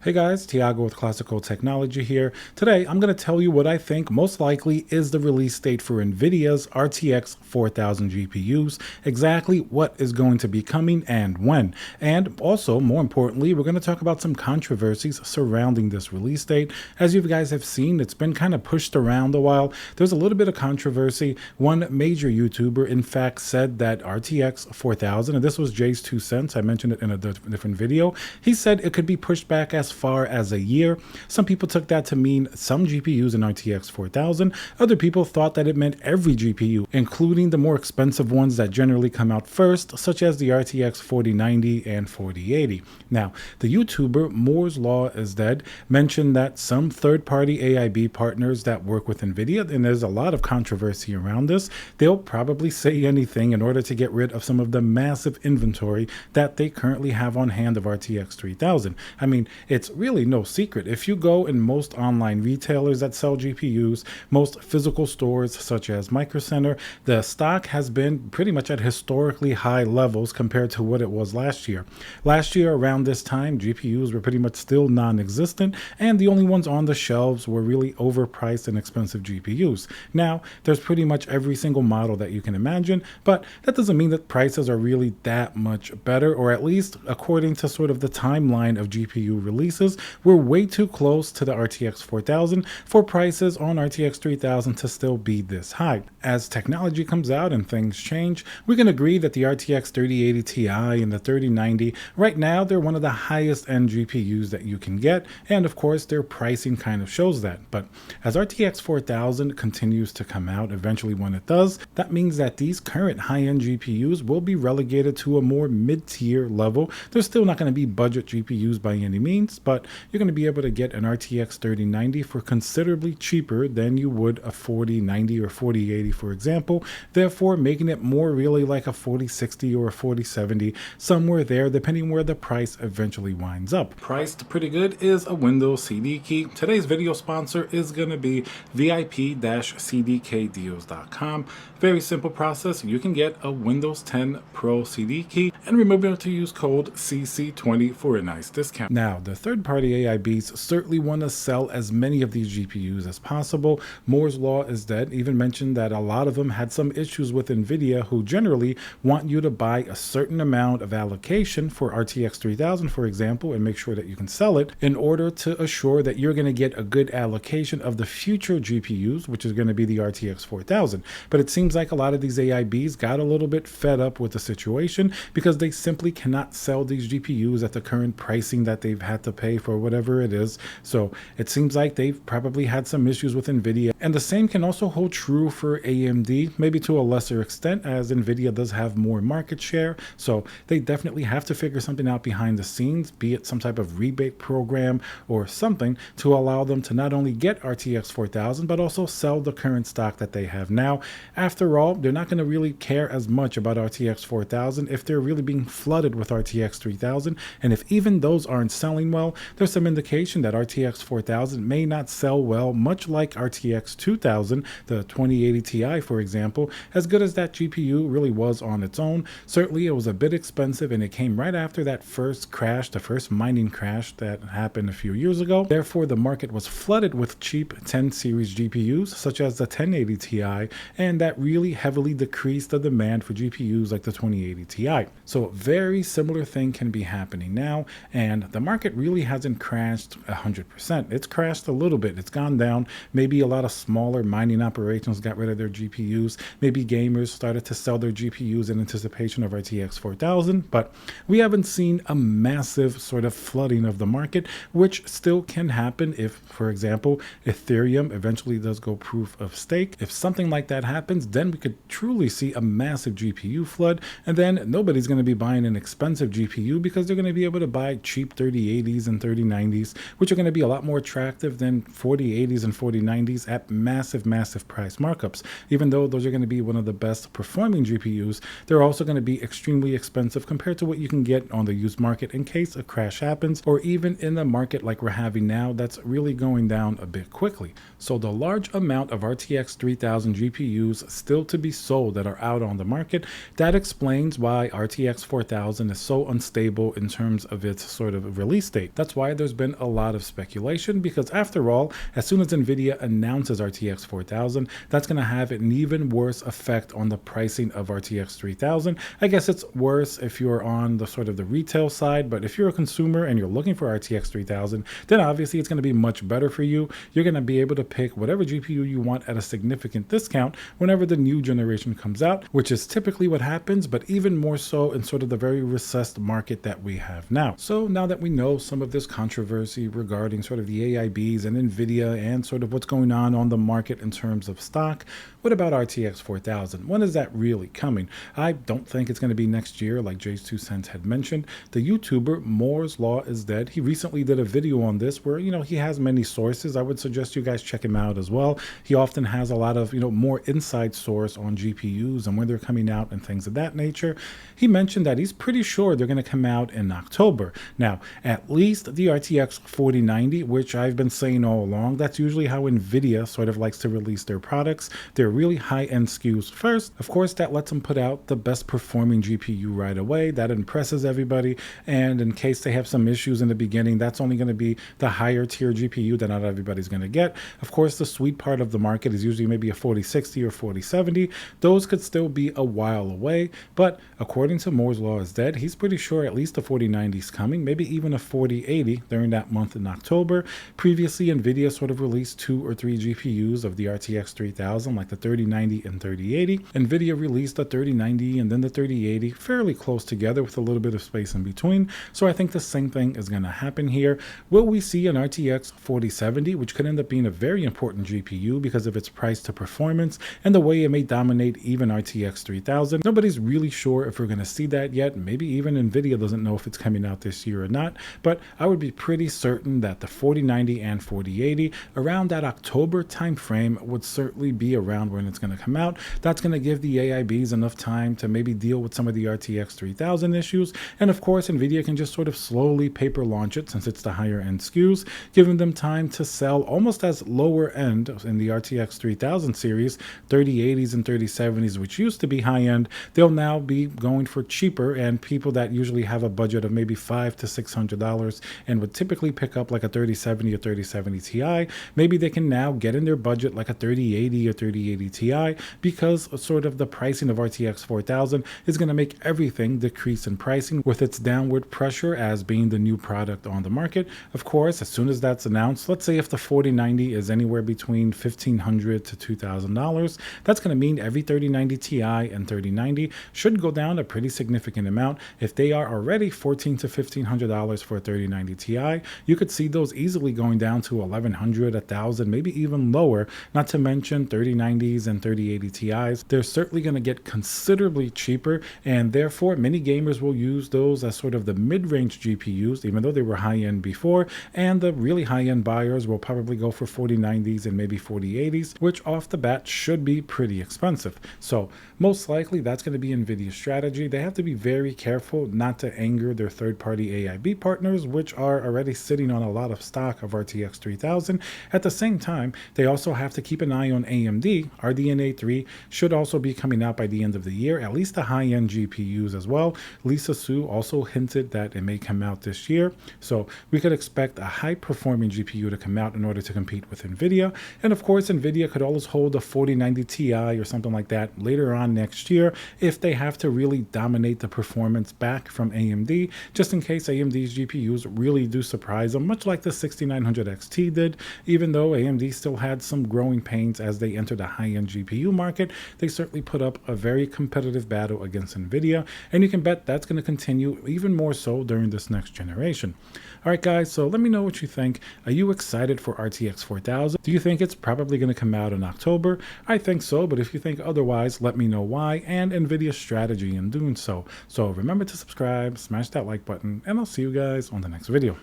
Hey guys, Tiago with Classical Technology here. Today, I'm going to tell you what I think most likely is the release date for Nvidia's RTX 4000 GPUs, exactly what is going to be coming and when. And also, more importantly, we're going to talk about some controversies surrounding this release date. As you guys have seen, it's been kind of pushed around a while. There's a little bit of controversy. One major YouTuber, in fact, said that RTX 4000, and this was Jay's 2 cents, I mentioned it in a different video, he said it could be pushed back as far as a year. Some people took that to mean some GPUs in RTX 4000. Other people thought that it meant every GPU, including the more expensive ones that generally come out first, such as the RTX 4090 and 4080. Now, the YouTuber Moore's Law is Dead mentioned that some third-party AIB partners that work with Nvidia, and there's a lot of controversy around this, they'll probably say anything in order to get rid of some of the massive inventory that they currently have on hand of RTX 3000. I mean, it's really no secret. If you go in most online retailers that sell GPUs, most physical stores such as Micro Center, the stock has been pretty much at historically high levels compared to what it was last year. Last year, around this time, GPUs were pretty much still non-existent, and the only ones on the shelves were really overpriced and expensive GPUs. Now, there's pretty much every single model that you can imagine, but that doesn't mean that prices are really that much better, or at least according to sort of the timeline of GPU releases, we're way too close to the RTX 4000 for prices on RTX 3000 to still be this high. As technology comes out and things change, we can agree that the RTX 3080 Ti and the 3090, right now they're one of the highest end GPUs that you can get, and of course their pricing kind of shows that. But as RTX 4000 continues to come out, eventually when it does, that means that these current high-end GPUs will be relegated to a more mid-tier level. They're still not going to be budget GPUs by any means, but you're going to be able to get an RTX 3090 for considerably cheaper than you would a 4090 or 4080, for example, therefore making it more really like a 4060 or a 4070, somewhere there, depending where the price eventually winds up. Priced pretty good is a Windows CD key. Today's video sponsor is going to be VIP-CDKdeals.com. Very simple process. You can get a Windows 10 Pro CD key and remember to use code CC20 for a nice discount. Now, the third-party AIBs certainly want to sell as many of these GPUs as possible. Moore's Law is Dead even mentioned that a lot of them had some issues with Nvidia, who generally want you to buy a certain amount of allocation for RTX 3000, for example, and make sure that you can sell it in order to assure that you're going to get a good allocation of the future GPUs, which is going to be the RTX 4000. But it seems like a lot of these AIBs got a little bit fed up with the situation because they simply cannot sell these GPUs at the current pricing that they've had to pay for whatever it is. So it seems like they've probably had some issues with Nvidia, and the same can also hold true for AMD, maybe to a lesser extent, as Nvidia does have more market share. So they definitely have to figure something out behind the scenes, be it some type of rebate program or something to allow them to not only get RTX 4000 but also sell the current stock that they have now. After all, they're not going to really care as much about RTX 4000 if they're really being flooded with RTX 3000, and if even those aren't selling well, there's some indication that RTX 4000 may not sell well, much like RTX 2000, the 2080 Ti, for example. As good as that GPU really was on its own, certainly it was a bit expensive, and it came right after that first crash, the first mining crash that happened a few years ago. Therefore, the market was flooded with cheap 10 series GPUs, such as the 1080 Ti, and that really heavily decreased the demand for GPUs like the 2080 Ti. So a very similar thing can be happening now, and the market really hasn't crashed 100%. It's crashed a little bit. It's gone down. Maybe a lot of smaller mining operations got rid of their GPUs. Maybe gamers started to sell their GPUs in anticipation of RTX 4000, but we haven't seen a massive sort of flooding of the market, which still can happen if, for example, Ethereum eventually does go proof of stake. If something like that happens, then we could truly see a massive GPU flood, and then nobody's going to be buying an expensive GPU because they're going to be able to buy cheap 3080s and 3090s, which are going to be a lot more attractive than 4080s and 4090s at massive price markups. Even though those are going to be one of the best performing GPUs, they're also going to be extremely expensive compared to what you can get on the used market in case a crash happens, or even in the market like we're having now that's really going down a bit quickly. So the large amount of RTX 3000 GPUs still to be sold that are out on the market, that explains why RTX 4000 is so unstable in terms of its sort of release date. date. That's why there's been a lot of speculation, because after all, as soon as Nvidia announces RTX 4000, that's going to have an even worse effect on the pricing of RTX 3000. I guess it's worse if you're on the sort of the retail side, but if you're a consumer and you're looking for RTX 3000, then obviously it's going to be much better for you. You're going to be able to pick whatever GPU you want at a significant discount whenever the new generation comes out, which is typically what happens, but even more so in sort of the very recessed market that we have now. So now that we know some of this controversy regarding sort of the AIBs and Nvidia and sort of what's going on the market in terms of stock, what about RTX 4000? When is that really coming? I don't think it's going to be next year, like Jay's 2 cents had mentioned. The YouTuber Moore's Law is Dead, he recently did a video on this where, he has many sources. I would suggest you guys check him out as well. He often has a lot of, more inside source on GPUs and when they're coming out and things of that nature. He mentioned that he's pretty sure they're going to come out in October. Now, at least the RTX 4090, which I've been saying all along, that's usually how Nvidia sort of likes to release their products. They're really high-end SKUs first. Of course, that lets them put out the best performing GPU right away. That impresses everybody. And in case they have some issues in the beginning, that's only going to be the higher tier GPU that not everybody's going to get. Of course, the sweet part of the market is usually maybe a 4060 or 4070. Those could still be a while away, but according to Moore's Law is Dead, he's pretty sure at least a 4090 is coming, maybe even a 4080 during that month in October. Previously, Nvidia sort of released 2 or 3 GPUs of the RTX 3000, like the 3090 and 3080. Nvidia released the 3090 and then the 3080 fairly close together with a little bit of space in between. So I think the same thing is going to happen here. Will we see an RTX 4070, which could end up being a very important GPU because of its price to performance and the way it may dominate even RTX 3000? Nobody's really sure if we're going to see that yet. Maybe even Nvidia doesn't know if it's coming out this year or not, but I would be pretty certain that the 4090 and 4080 around that October timeframe would certainly be around when it's going to come out. That's going to give the AIBs enough time to maybe deal with some of the RTX 3000 issues, and of course Nvidia can just sort of slowly paper launch it since it's the higher end SKUs, giving them time to sell almost as lower end in the RTX 3000 series. 3080s and 3070s, which used to be high end, they'll now be going for cheaper, and people that usually have a budget of maybe $500 to $600 and would typically pick up like a 3070 or 3070 Ti, maybe they can now get in their budget like a 3080 or 3080 Ti, because sort of the pricing of RTX 4000 is going to make everything decrease in pricing with its downward pressure as being the new product on the market. Of course, as soon as that's announced, let's say if the 4090 is anywhere between $1,500 to $2,000, that's going to mean every 3090 Ti and 3090 should go down a pretty significant amount. If they are already $1,400 to $1,500 for a 3090 Ti, you could see those easily going down to $1,100, $1,000, maybe even lower, not to mention 3090s and 3080 Ti's. They're certainly going to get considerably cheaper, and therefore many gamers will use those as sort of the mid-range GPUs, even though they were high-end before, and the really high-end buyers will probably go for 4090s and maybe 4080s, which off the bat should be pretty expensive. So most likely that's going to be Nvidia's strategy. They have to be very careful not to anger their third-party AIB partners, which are already sitting on a lot of stock of RTX 3000. At the same time, they also have to keep an eye on AMD. RDNA 3 should also be coming out by the end of the year, at least the high-end GPUs as well. Lisa Su also hinted that it may come out this year, so we could expect a high-performing GPU to come out in order to compete with Nvidia. And of course, Nvidia could always hold a 4090 Ti or something like that later on next year if they have to really dominate the performance back from AMD, just in case AMD's GPUs really do surprise them, much like the 6900 XT did. Even though AMD still had some growing pains as they entered the high-end GPU market, they certainly put up a very competitive battle against Nvidia, and you can bet that's going to continue even more so during this next generation. All right, guys, so let me know what you think. Are you excited for RTX 4000? Do you think it's probably going to come out in October? I think so, but if you think otherwise, let me know why and Nvidia's strategy in doing so. So remember to subscribe, smash that like button, and I'll see you guys on the next video.